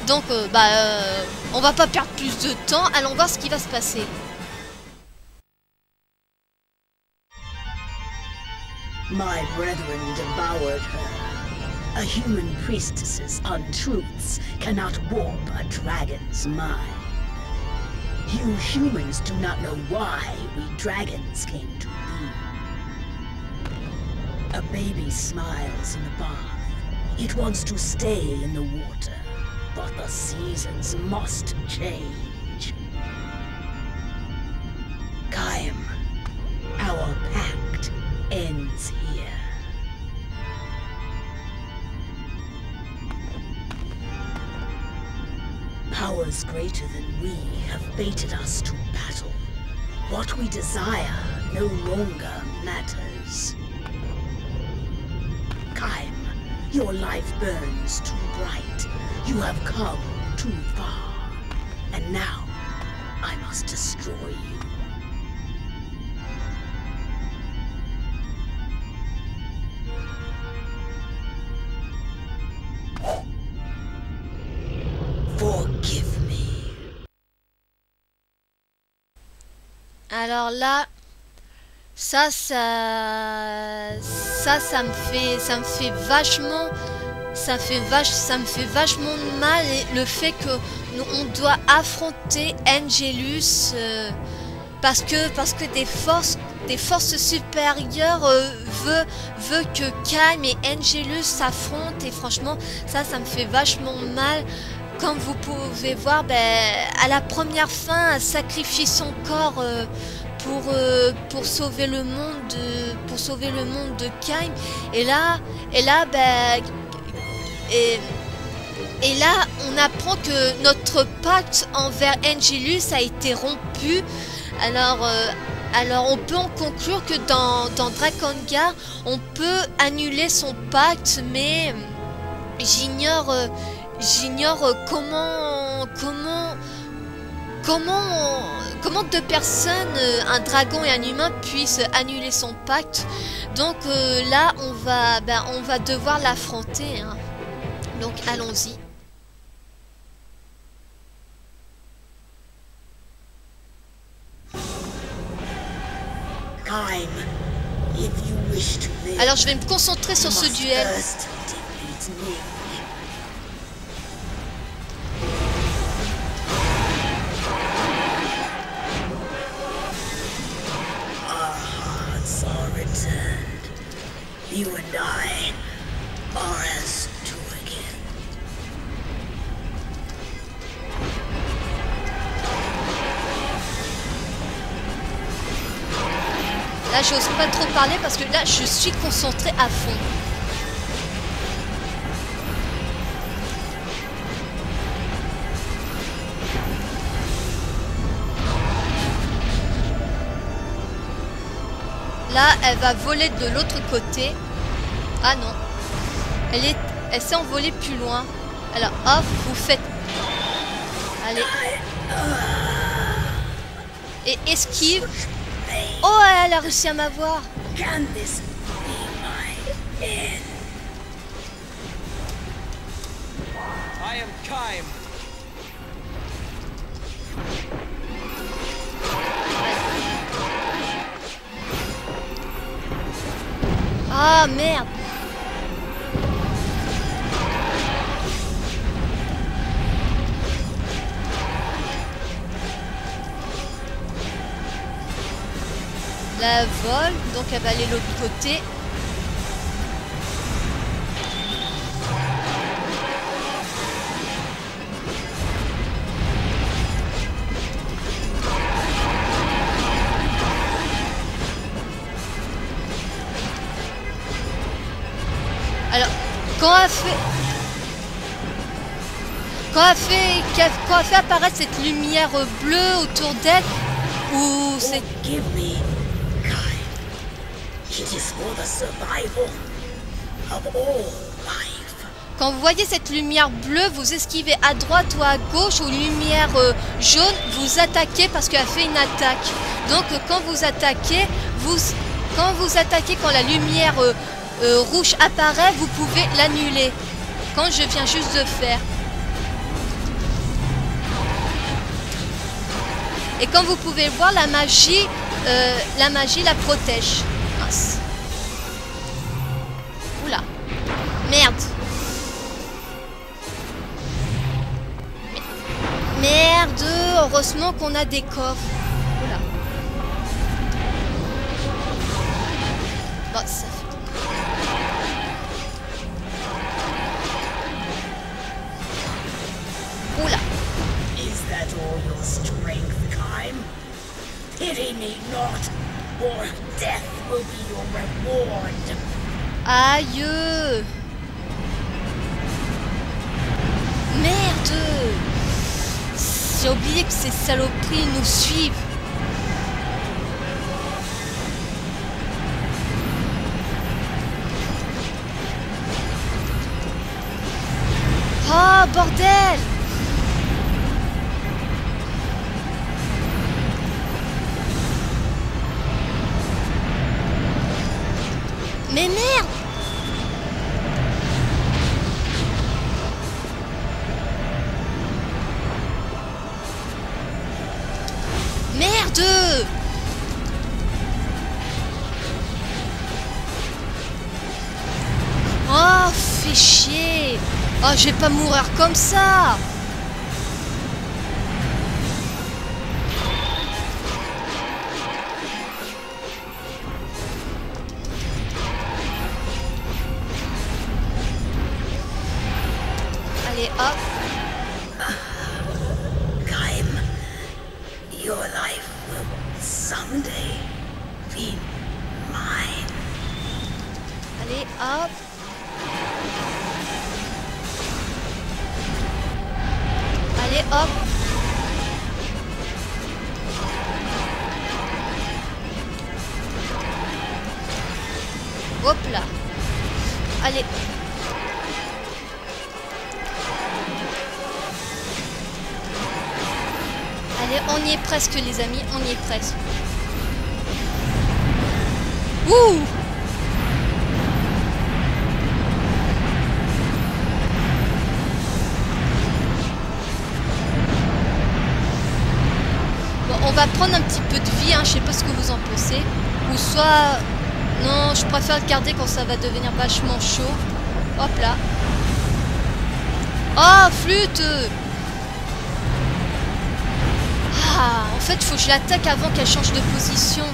Donc, on va pas perdre plus de temps, allons voir ce qui va se passer. My brethren devoured her. A human priestess's untruths cannot warp a dragon's mind. You humans do not know why we dragons came to be. A baby smiles in the bath. It wants to stay in the water, but the seasons must change. Kaim, our pact ends here. Powers greater than we have baited us to battle. What we desire no longer matters. Kaim, your life burns too bright. You have come too far. And now, I must destroy you. Forgive me. Alors là, ça me fait vachement, ça me fait vachement mal, et le fait que on doit affronter Angelus parce que des forces supérieures veut que Kaim et Angelus s'affrontent, et franchement ça me fait vachement mal. Comme vous pouvez voir, à la première fin, elle sacrifie son corps pour sauver le monde de Kaim. Et là, on apprend que notre pacte envers Angelus a été rompu. Alors on peut en conclure que dans Drakengard, on peut annuler son pacte, mais j'ignore comment deux personnes, un dragon et un humain, puissent annuler son pacte. Donc là on va devoir l'affronter, hein. Donc allons-y. Alors je vais me concentrer sur ce duel. You and I are as two again. Là, j'ose pas trop parler parce que là, je suis concentrée à fond. Là, elle va voler de l'autre côté. Ah non. Elle s'est envolée plus loin. Alors, hop, vous faites... Allez. Et esquive. Oh, elle a réussi à m'avoir. I am Kaim. Ah merde. La vole, donc elle va aller de l'autre côté. Alors, quand elle fait apparaître cette lumière bleue autour d'elle, ou c'est... Quand vous voyez cette lumière bleue, vous esquivez à droite ou à gauche, ou lumière jaune, vous attaquez parce qu'elle fait une attaque. Donc quand vous attaquez, quand la lumière rouge apparaît, vous pouvez l'annuler. Quand je viens juste de faire. Et comme vous pouvez le voir, la magie la protège. Mince. Oula. Merde. Merde. Heureusement qu'on a des coffres. Oula. Bon, ça fait... Oula. Is that all your strength, Kime? Pity me not, or death will be your reward. Aïe. Merde. J'ai oublié que ces saloperies nous suivent. Oh, bordel! Mais merde! Merde! Oh, fais chier! Oh, je vais pas mourir comme ça! Allez, hop! Kime, your life will someday be mine. Allez, hop! Allez, hop! Hop là! Allez! Allez, on y est presque les amis, on y est presque. Ouh! On va prendre un petit peu de vie, hein, je sais pas ce que vous en pensez. Ou soit... Non, je préfère le garder quand ça va devenir vachement chaud. Hop là. Oh, flûte! Ah, en fait, il faut que je l'attaque avant qu'elle change de position.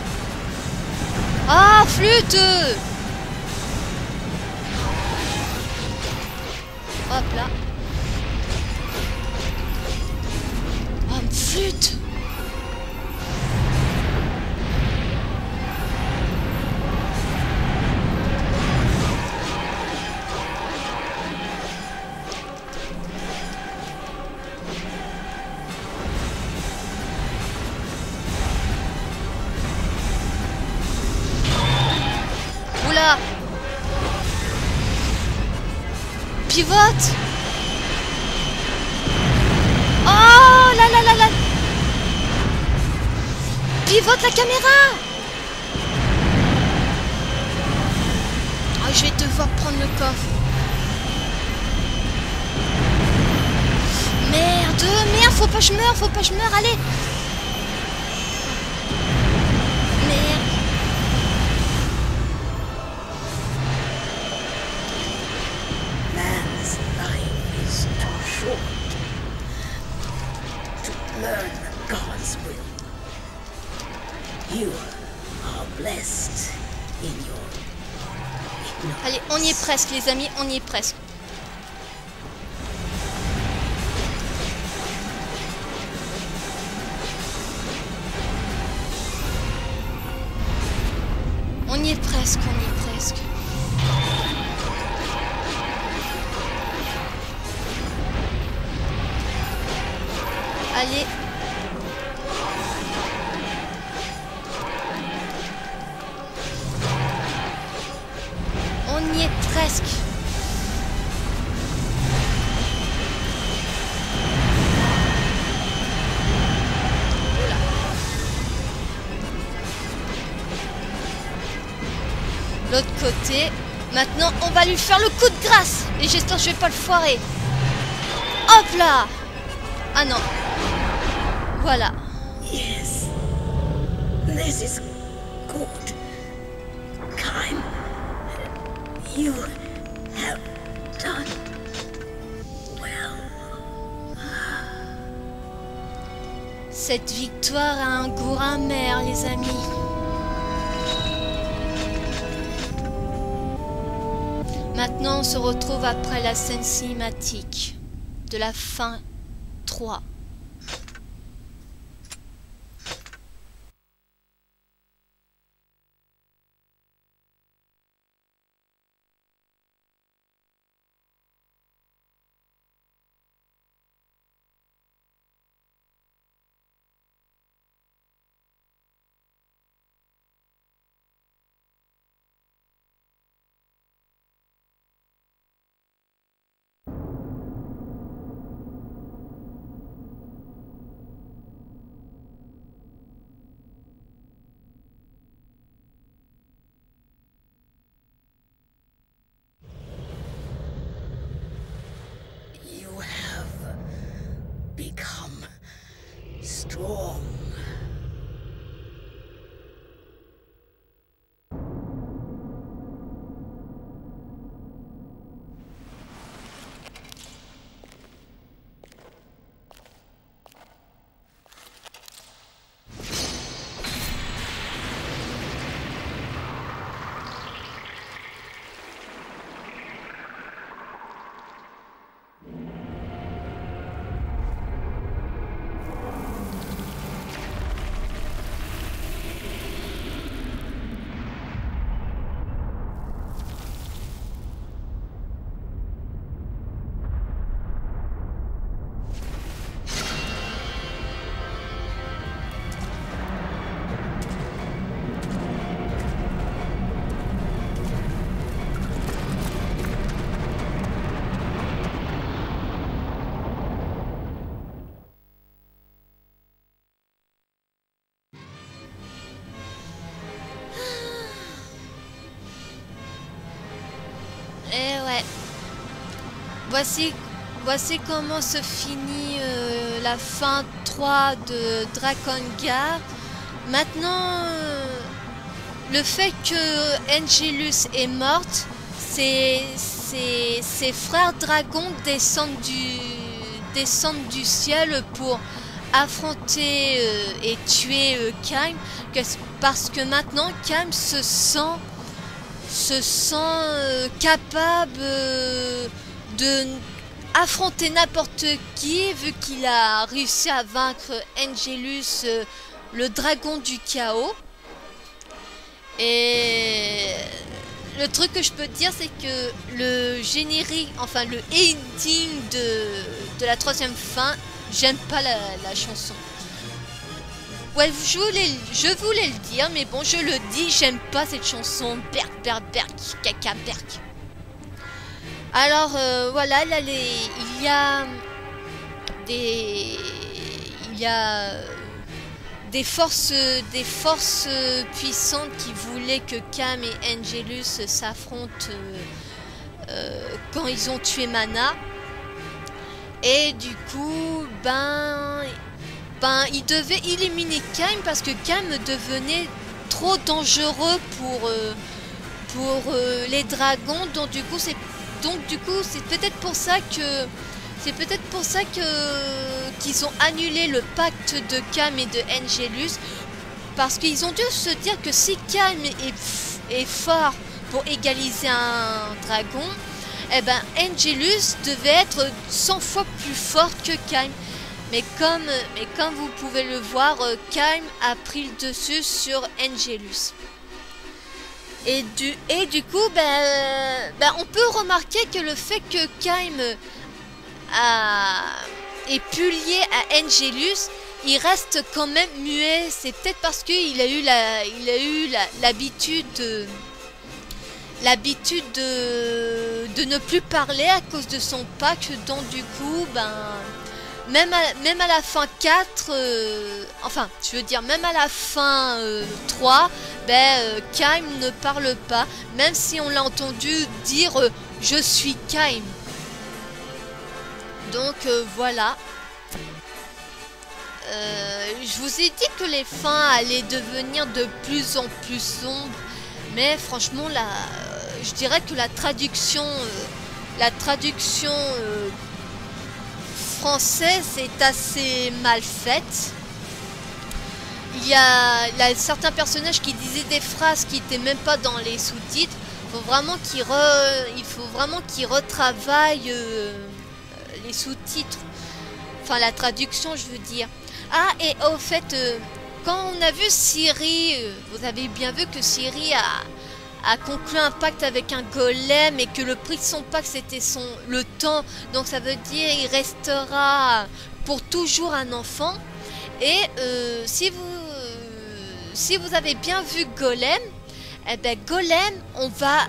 Ah, flûte! Hop là. Oh, flûte! Oula! Pivote! Oh là là là là! Pivote la caméra! Oh, je vais devoir prendre le coffre. Merde, merde, faut pas que je meure, allez! Merde. learn God's will. You are blessed in your ignorance. Allez, on y est presque les amis, on y est presque. On y est presque, on y est presque. Allez. On y est presque. Voilà. L'autre côté. Maintenant, on va lui faire le coup de grâce. Et j'espère que je vais pas le foirer. Hop là. Ah non. Voilà. Yes. This is good. Kaim, you have done well. Cette victoire a un goût amer, les amis. Maintenant, on se retrouve après la scène cinématique de la fin 3. You have become strong. Et ouais. Voici comment se finit la fin 3 de Drakengard. Maintenant, le fait que Angelus est morte, ses frères dragons descendent du ciel pour affronter et tuer Kaim, parce que maintenant Kaim se sent capable de affronter n'importe qui, vu qu'il a réussi à vaincre Angelus, le dragon du chaos. Et le truc que je peux dire, c'est que le générique, enfin le ending de la troisième fin, j'aime pas la chanson. Ouais, je voulais le dire, mais bon, je le dis, j'aime pas cette chanson. Berk, caca, berk. Alors, voilà, là, il y a des forces puissantes qui voulaient que Kaim et Angelus s'affrontent quand ils ont tué Mana. Et du coup, ils devaient éliminer Kaim parce que Kaim devenait trop dangereux pour les dragons. Donc du coup, c'est peut-être pour ça que qu'ils ont annulé le pacte de Kaim et de Angelus, parce qu'ils ont dû se dire que si Kaim est fort pour égaliser un dragon, eh ben Angelus devait être 100 fois plus fort que Kaim. Mais comme vous pouvez le voir, Kaim a pris le dessus sur Angelus. Et du coup, on peut remarquer que le fait que Kaim est pu lié à Angelus, il reste quand même muet. C'est peut-être parce qu'il a eu l'habitude de ne plus parler à cause de son pacte. Donc du coup, même à la fin 4, même à la fin 3, Kaim ne parle pas, même si on l'a entendu dire je suis Kaim. Donc voilà. Je vous ai dit que les fins allaient devenir de plus en plus sombres, mais franchement je dirais que la traduction française est assez mal faite. Il y a certains personnages qui disaient des phrases qui n'étaient même pas dans les sous-titres. Il faut vraiment qu'ils retravaillent les sous-titres. Enfin, la traduction, je veux dire. Ah, et au fait, quand on a vu Ciri, vous avez bien vu que Ciri a conclu un pacte avec un golem et que le prix de son pacte c'était le temps. Donc ça veut dire il restera pour toujours un enfant. Et si vous avez bien vu Golem, eh ben Golem, on va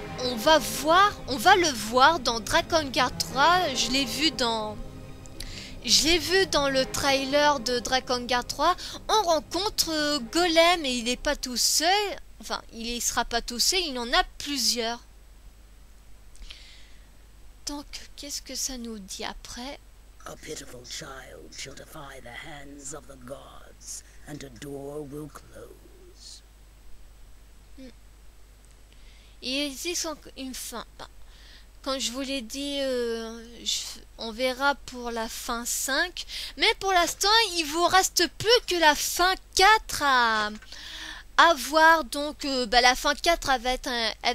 le voir dans Drakengard 3. Je l'ai vu dans le trailer de Drakengard 3. On rencontre Golem et il n'est pas tout seul. Enfin, il ne sera pas tout seul, il en a plusieurs. Donc, qu'est-ce que ça nous dit après? A pitiful child shall defy the hands of the gods, and a door will close. Il existe une fin. Comme je vous l'ai dit, on verra pour la fin 5. Mais pour l'instant, il vous reste plus que la fin 4 à voir. Donc la fin 4 elle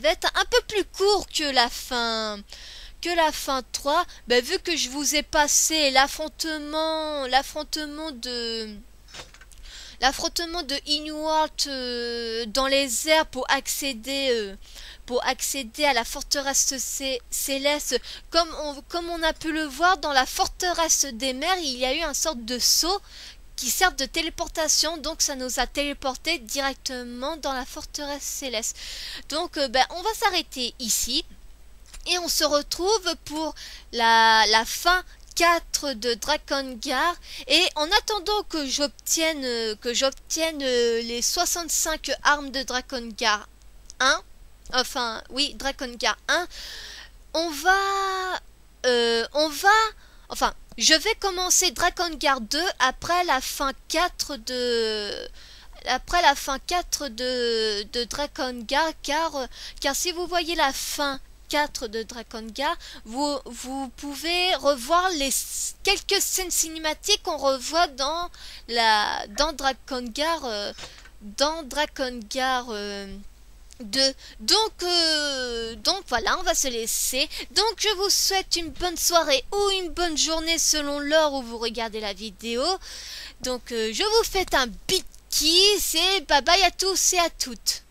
va être un peu plus court que la fin 3. Vu que je vous ai passé l'affrontement de Inuart dans les airs pour accéder à la forteresse céleste, comme on a pu le voir dans la forteresse des mers, il y a eu un sorte de saut qui sert de téléportation, donc ça nous a téléporté directement dans la forteresse céleste. Donc on va s'arrêter ici et on se retrouve pour la fin 4 de Drakengard. Et en attendant que j'obtienne les 65 armes de Drakengard 1, enfin oui, Drakengard 1, je vais commencer Drakengard 2 après la fin 4 de Drakengard, car si vous voyez la fin 4 de Drakengard, vous pouvez revoir les quelques scènes cinématiques qu'on revoit dans Drakengard 2. Donc voilà, on va se laisser. Donc je vous souhaite une bonne soirée ou une bonne journée selon l'heure où vous regardez la vidéo. Donc je vous fais un big kiss et bye bye à tous et à toutes.